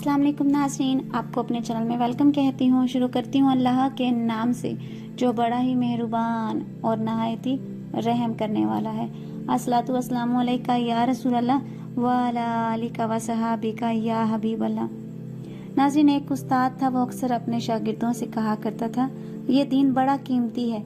अस्सलाम वालेकुम नाज़रीन, आपको अपने चैनल में वेलकम कहती हूँ। शुरू करती हूँ अल्लाह के नाम से जो बड़ा ही मेहरबान और नहायत ही रहम करने वाला है। अस्सलातु वस्सलामु अलैका या रसूल अल्लाह व अला आलिका व सहाबिका या हबीब अल्लाह। नाज़रीन, एक उस्ताद था, वो अक्सर अपने शागिर्दों से कहा करता था, ये दीन बड़ा कीमती है।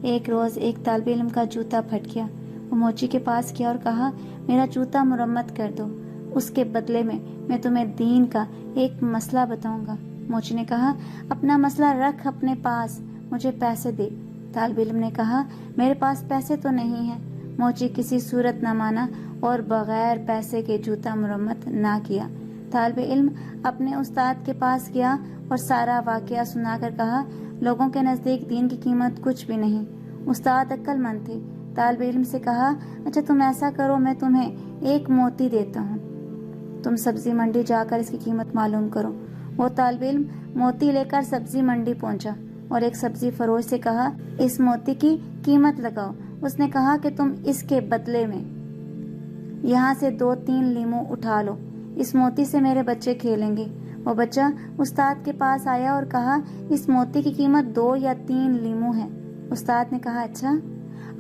एक रोज़ एक तालिब इल्म का जूता फट गया। वो मोची के पास गया और कहा, मेरा जूता मुरम्मत कर दो, उसके बदले में मैं तुम्हें दीन का एक मसला बताऊंगा। मोची ने कहा, अपना मसला रख अपने पास, मुझे पैसे दे। तालिब इल्म ने कहा, मेरे पास पैसे तो नहीं है। मोची किसी सूरत न माना और बगैर पैसे के जूता मुरम्मत ना किया। तालिब इल्म अपने उस्ताद के पास गया और सारा वाकया सुनाकर कहा, लोगों के नज़दीक दीन की कीमत कुछ भी नहीं। उस्ताद अक्लमंद थे। तालिब इल्म से कहा, अच्छा तुम ऐसा करो, मैं तुम्हें एक मोती देता हूँ, तुम सब्जी मंडी जाकर इसकी कीमत मालूम करो। वो तालिब इल्म मोती लेकर सब्जी मंडी पहुंचा और एक सब्जी फरोश से कहा, इस मोती की कीमत लगाओ। उसने कहा कि तुम इसके बदले में यहाँ से 2-3 लीमू उठा लो, इस मोती से मेरे बच्चे खेलेंगे। वो बच्चा उस्ताद के पास आया और कहा, इस मोती की कीमत 2 या 3 लीमू है। उस्ताद ने कहा, अच्छा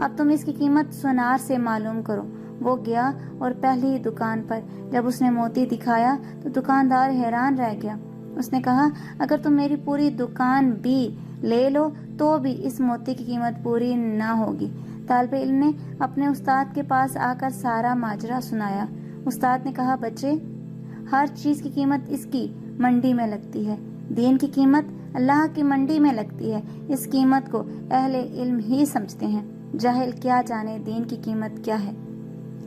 अब तुम इसकी कीमत सुनार से मालूम करो। वो गया और पहली दुकान पर जब उसने मोती दिखाया तो दुकानदार हैरान रह गया। उसने कहा, अगर तुम मेरी पूरी दुकान भी ले लो तो भी इस मोती की कीमत पूरी ना होगी। तालिब इल्म ने अपने उस्ताद के पास आकर सारा माजरा सुनाया। उस्ताद ने कहा, बच्चे, हर चीज की कीमत इसकी मंडी में लगती है, दीन की कीमत अल्लाह की मंडी में लगती है। इस कीमत को अहले इल्म ही समझते हैं, जाहिल क्या जाने दीन की कीमत क्या है।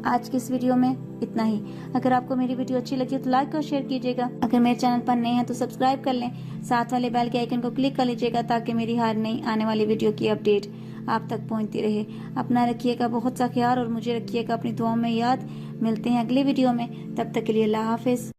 आज की इस वीडियो में इतना ही। अगर आपको मेरी वीडियो अच्छी लगी तो लाइक और शेयर कीजिएगा। अगर मेरे चैनल पर नए हैं तो सब्सक्राइब कर लें, साथ वाले बेल के आइकन को क्लिक कर लीजिएगा ताकि मेरी हर नई आने वाली वीडियो की अपडेट आप तक पहुंचती रहे। अपना रखिएगा बहुत सा ख्याल और मुझे रखिएगा अपनी दुआओं में याद। मिलते हैं अगली वीडियो में, तब तक के लिए अल्लाह हाफिज।